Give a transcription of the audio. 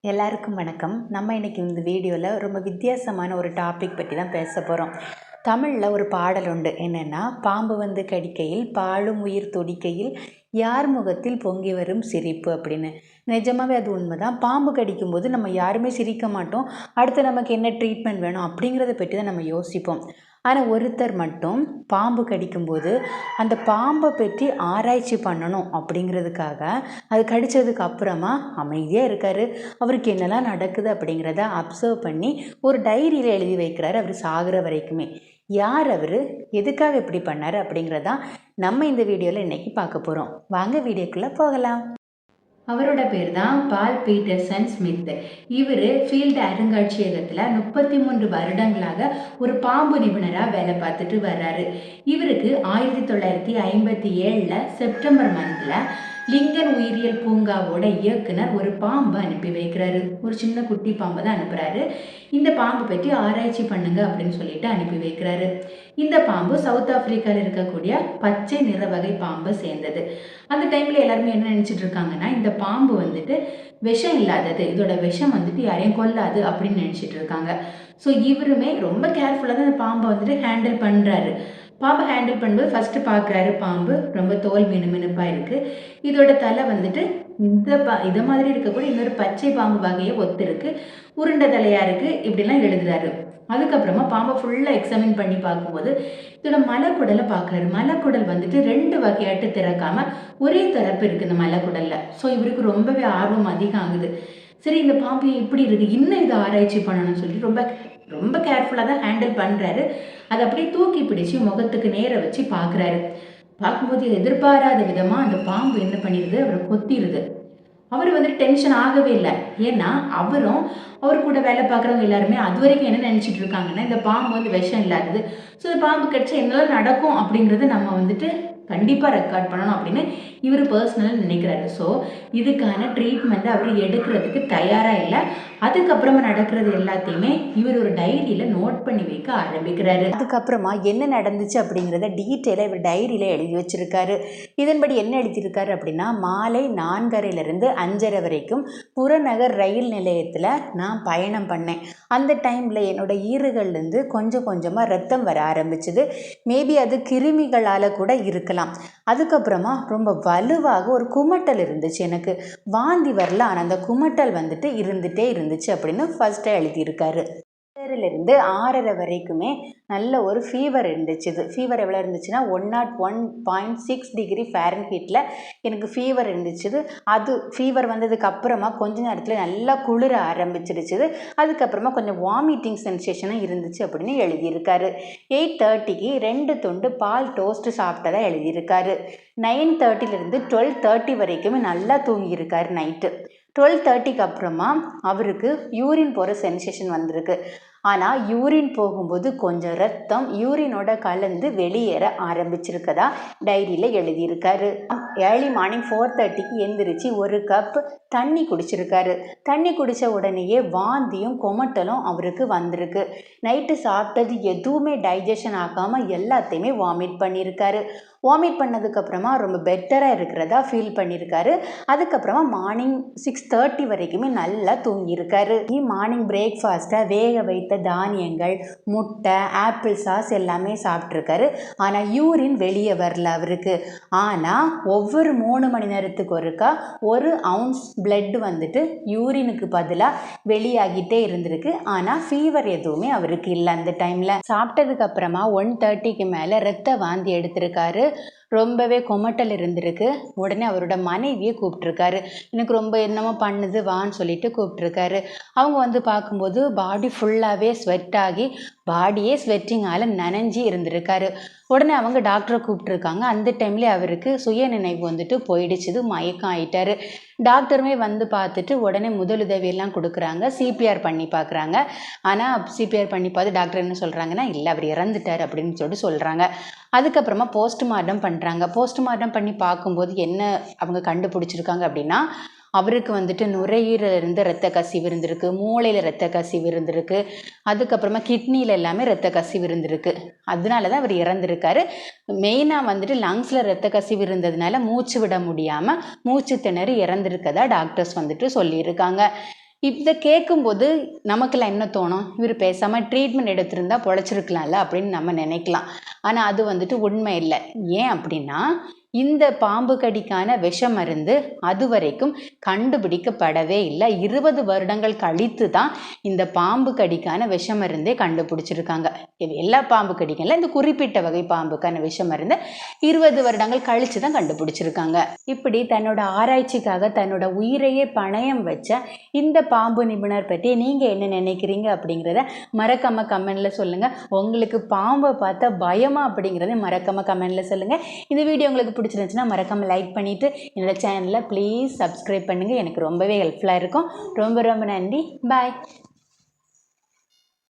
எல்லாருக்கும் வணக்கம். நம்ம இன்றைக்கி இந்த வீடியோவில் ரொம்ப வித்தியாசமான ஒரு டாபிக் பற்றி தான் பேச போகிறோம். தமிழில் ஒரு பாடல் உண்டு. என்னென்னா, பாம்பு வந்து கடிக்கையில் பாலும் உயிர் துடிக்கையில் யார் முகத்தில் பொங்கி வரும் சிரிப்பு அப்படின்னு. நிஜமாகவே அது உண்மை தான். பாம்பு கடிக்கும்போது நம்ம யாருமே சிரிக்க மாட்டோம். அடுத்து நமக்கு என்ன ட்ரீட்மெண்ட் வேணும் அப்படிங்கிறத பற்றி தான் நம்ம யோசிப்போம். ஆனால் ஒருத்தர் மட்டும் பாம்பு கடிக்கும்போது அந்த பாம்பை பற்றி ஆராய்ச்சி பண்ணணும் அப்படிங்கிறதுக்காக அது கடித்ததுக்கு அப்புறமா அமைதியாக இருக்கார். அவருக்கு என்னெல்லாம் நடக்குது அப்படிங்கிறத அப்சர்வ் பண்ணி ஒரு டைரியில் எழுதி வைக்கிறார் அவர் சாகிற வரைக்குமே. யார் அவர், எதுக்காக இப்படி பண்ணார் அப்படிங்கிறதான் நம்ம இந்த வீடியோவில் இன்றைக்கி பார்க்க போகிறோம். வாங்க வீடியோக்குள்ளே போகலாம். அவரோட பேர் தான் பால் பீட்டர்சன் ஸ்மித். இவர் ஃபீல்டு அருங்காட்சியகத்தில் 33 வருடங்களாக ஒரு பாம்பு நிபுணராக வேலை பார்த்துட்டு வர்றாரு. இவருக்கு 1957 செப்டம்பர் மந்தில் லிங்கன் உயிரியல் பூங்காவோட இயக்குனர் ஒரு பாம்பை அனுப்பி வைக்கிறாரு. ஒரு சின்ன குட்டி பாம்பை தான் அனுப்புகிறாரு. இந்த பாம்பை பற்றி ஆராய்ச்சி பண்ணுங்க அப்படின்னு சொல்லிட்டு அனுப்பி வைக்கிறாரு. இந்த பாம்பு சவுத் ஆப்பிரிக்காவில் இருக்கக்கூடிய பச்சை நிற வகை பாம்பை சேர்ந்தது. அந்த டைமில் எல்லாருமே என்ன நினச்சிட்டு இருக்காங்கன்னா, இந்த பாம்பு வந்துட்டு விஷம் இல்லாதது, இதோட விஷம் வந்துட்டு யாரையும் கொல்லாது அப்படின்னு நினச்சிட்டு இருக்காங்க. ஸோ இவருமே ரொம்ப கேர்ஃபுல்லாக தான் இந்த பாம்பை வந்துட்டு ஹேண்டில் பண்ணுறாரு. பாம்பை ஹேண்டில் பண்ணும்போது ஃபஸ்ட்டு பார்க்குறாரு, பாம்பு ரொம்ப தோல் மினுமினுப்பாக இருக்குது. இதோட தலை வந்துட்டு இதை மாதிரி இருக்கக்கூடிய இன்னொரு பச்சை பாம்பு வகையை ஒத்து இருக்குது, உருண்டை தலையாக இருக்குது, இப்படிலாம் எழுதுறாரு. அதுக்கப்புறமா பாம்பை ஃபுல்லாக எக்ஸாமின் பண்ணி பார்க்கும்போது இதோட மலைக்குடலை பார்க்குறாரு. மலைக்குடல் வந்துட்டு 2 வகையாட்டு திறக்காம ஒரே தரப்பு இருக்குது இந்த மலைக்குடலில். ஸோ இவருக்கு ரொம்பவே ஆர்வம் அதிகம் ஆகுது. சரி, இந்த பாம்பு இப்படி இருக்குது, இன்னும் இதை ஆராய்ச்சி பண்ணணும்னு சொல்லி ரொம்ப ரொம்ப கேர்ஃபுல்லாக தான் ஹேண்டில் பண்ணுறாரு. அதை அப்படியே தூக்கி பிடிச்சி முகத்துக்கு நேர வச்சு பார்க்குறாரு. பார்க்கும்போது எதிர்பாராத விதமாக அந்த பாம்பு என்ன பண்ணிடுது, அவரை கொத்திடுது. அவர் வந்துட்டு டென்ஷன் ஆகவே இல்லை. ஏன்னா அவரும் அவர் கூட வேலை பார்க்குறவங்க எல்லாருமே அது வரைக்கும் என்ன நினச்சிட்டு இருக்காங்கன்னா, இந்த பாம்பு வந்து விஷம் இல்லாதது, ஸோ இந்த பாம்பு கடிச்சா என்னெல்லாம் நடக்கும் அப்படிங்கிறத நம்ம வந்துட்டு கண்டிப்பாக ரெக்கார்ட் பண்ணணும் அப்படின்னு இவர் பர்சனலாக நினைக்கிறாரு. ஸோ இதுக்கான ட்ரீட்மெண்ட்டை அவர் எடுக்கிறதுக்கு தயாராக இல்லை. அதுக்கப்புறமா நடக்கிறது எல்லாத்தையுமே இவர் ஒரு டைரியில் நோட் பண்ணி வைக்க ஆரம்பிக்கிறாரு. அதுக்கப்புறமா என்ன நடந்துச்சு அப்படிங்கிறத டீட்டெயிலாக இவர் டைரியில் எழுதி வச்சிருக்காரு. இதன்படி என்ன எழுதியிருக்காரு அப்படின்னா, மாலை 4:30லேருந்து 5:30 வரைக்கும் புறநகர் ரயில் நிலையத்தில் நான் பயணம் பண்ணேன். அந்த டைமில் என்னோட ஈறுகள்லேருந்து கொஞ்சம் கொஞ்சமாக ரத்தம் வர ஆரம்பிச்சுது. மேபி அது கிருமிகளால் கூட இருக்கலாம். அதுக்கப்புறமா ரொம்ப வலுவாக ஒரு குமட்டல் இருந்துச்சு. எனக்கு வாந்தி வரல, ஆனால் அந்த குமட்டல் வந்துட்டு இருந்துகிட்டே இருந்துச்சு அப்படின்னு ஃபர்ஸ்ட்டாக எழுதியிருக்காரு. 6:30லேருந்து 6:30 வரைக்குமே நல்ல ஒரு ஃபீவர் இருந்துச்சு. இது ஃபீவர் எவ்வளோ இருந்துச்சுன்னா 101.6 டிகிரி ஃபாரன்ஹீட்டில் எனக்கு ஃபீவர் இருந்துச்சு. அது ஃபீவர் வந்ததுக்கு அப்புறமா கொஞ்ச நேரத்தில் நல்லா குளிர ஆரம்பிச்சிருச்சு. அதுக்கப்புறமா கொஞ்சம் வாமிட்டிங் சென்சேஷனும் இருந்துச்சு அப்படின்னு எழுதியிருக்காரு. 8:30க்கு 2 துண்டு பால் டோஸ்ட்டு சாப்பிட்டதாக எழுதியிருக்காரு. 9:30லேருந்து 12:30 வரைக்குமே நல்லா தூங்கியிருக்காரு நைட்டு. 12:30க்கு அப்புறமா அவருக்கு யூரின் போகிற சென்சேஷன் வந்திருக்கு. ஆனால் யூரின் போகும்போது கொஞ்சம் ரத்தம் யூரினோட கலந்து வெளியேற ஆரம்பிச்சிருக்கதா டைரியில் எழுதியிருக்காரு. ஏர்லி மார்னிங் 4:30க்கு எந்திரிச்சு 1 கப் தண்ணி குடிச்சிருக்காரு. தண்ணி குடித்த உடனேயே வாந்தியும் கொமட்டலும் அவருக்கு வந்திருக்கு. நைட்டு சாப்பிட்டது எதுவுமே டைஜஷன் ஆகாமல் எல்லாத்தையுமே வாமிட் பண்ணியிருக்காரு. வாமிட் பண்ணதுக்கப்புறமா ரொம்ப பெட்டராக இருக்கிறதா ஃபீல் பண்ணியிருக்காரு. அதுக்கப்புறமா மார்னிங் 6:30 வரைக்குமே நல்லா தூங்கியிருக்காரு. மார்னிங் பிரேக்ஃபாஸ்ட்டை வேக வைத்த தானியங்கள், முட்டை, ஆப்பிள் சாஸ் எல்லாமே சாப்பிட்ருக்காரு. ஆனால் யூரின் வெளியே வரல அவருக்கு. ஆனால் ஒவ்வொரு 3 மணி நேரத்துக்கு ஒருக்கா 1 ounce பிளட் வந்துட்டு யூரினுக்கு பதிலாக வெளியாகிட்டே இருந்திருக்கு. ஆனால் ஃபீவர் எதுவுமே அவருக்கு இல்லை. அந்த டைமில் சாப்பிட்டதுக்கு அப்புறமா 1:30க்கு மேலே ரத்த வாந்தி எடுத்திருக்காரு. ரொம்பவே கொமட்டல் இருந்திருக்கு. உடனே அவரோட மனைவியை கூப்பிட்ருக்காரு. எனக்கு ரொம்ப என்னமோ பண்ணுது வான்னு சொல்லிட்டு கூப்பிட்ருக்காரு. அவங்க வந்து பார்க்கும்போது பாடி ஃபுல்லாகவே ஸ்வெட் ஆகி பாடியே ஸ்வெட்டிங்கால் நனைஞ்சி இருந்திருக்காரு. உடனே அவங்க டாக்டரை கூப்பிட்ருக்காங்க. அந்த டைம்லேயே அவருக்கு சுய நினைவு வந்துட்டு போயிடுச்சுது, மயக்கம் ஆயிட்டாரு. டாக்டருமே வந்து பார்த்துட்டு உடனே முதலுதவியெல்லாம் கொடுக்குறாங்க. சிபிஆர் பண்ணி பார்க்குறாங்க. ஆனால் சிபிஆர் பண்ணி பார்த்து டாக்டர் என்ன சொல்கிறாங்கன்னா, இல்லை அவர் இறந்துட்டார் அப்படின்னு சொல்லிட்டு சொல்கிறாங்க. அதுக்கப்புறமா போஸ்ட்மார்ட்டம் பண்ணுறாங்க. போஸ்ட்மார்ட்டம் பண்ணி பார்க்கும்போது என்ன அவங்க கண்டுபிடிச்சிருக்காங்க அப்படின்னா, அவருக்கு வந்துட்டு நுரையீரலிருந்து இரத்த கசிவு இருந்திருக்கு, மூளையில் இரத்த கசிவு இருந்திருக்கு, அதுக்கப்புறமா கிட்னியில் எல்லாமே இரத்த கசிவு இருந்திருக்கு. அதனால தான் அவர் இறந்துருக்காரு. மெயினாக வந்துட்டு லங்ஸில் இரத்த கசிவு இருந்ததுனால மூச்சு விட முடியாமல் மூச்சு திணறி இறந்துருக்கதா டாக்டர்ஸ் வந்துட்டு சொல்லியிருக்காங்க. இதை கேட்கும்போது நமக்கெல்லாம் என்ன தோணும், இவர் பேசாமல் ட்ரீட்மெண்ட் எடுத்திருந்தா பொழைச்சிருக்கலாம்ல அப்படின்னு நம்ம நினைக்கலாம். ஆனால் அது வந்துட்டு உண்மை இல்லை. ஏன் அப்படின்னா, இந்த பாம்பு கடிக்கான விஷ மருந்து அது வரைக்கும் கண்டுபிடிக்கப்படவே இல்லை. 20 வருடங்கள் கழித்து தான் இந்த பாம்பு கடிக்கான விஷ மருந்தே கண்டுபிடிச்சிருக்காங்க. இது எல்லா பாம்பு கடிக்கல, இந்த குறிப்பிட்ட வகை பாம்புக்கான விஷ மருந்து 20 வருடங்கள் கழித்து தான் கண்டுபிடிச்சிருக்காங்க. இப்படி தன்னோட ஆராய்ச்சிக்காக தன்னோட உயிரையே பணயம் வச்ச இந்த பாம்பு நிபுணர் பற்றி நீங்கள் என்ன நினைக்கிறீங்க அப்படிங்கிறத மறக்காம கமெண்டில் சொல்லுங்கள். உங்களுக்கு பாம்பை பார்த்தா பயமா அப்படிங்கிறத மறக்காம கமெண்டில் சொல்லுங்கள். இந்த வீடியோ உங்களுக்கு பிடிச்சிருந்துச்சுன்னா மறக்காமல் லைக் பண்ணிவிட்டு என்னோட சேனலை ப்ளீஸ் சப்ஸ்கிரைப் பண்ணுங்கள். எனக்கு ரொம்பவே ஹெல்ப்ஃபுல்லாக இருக்கும். ரொம்ப ரொம்ப நன்றி. பாய்.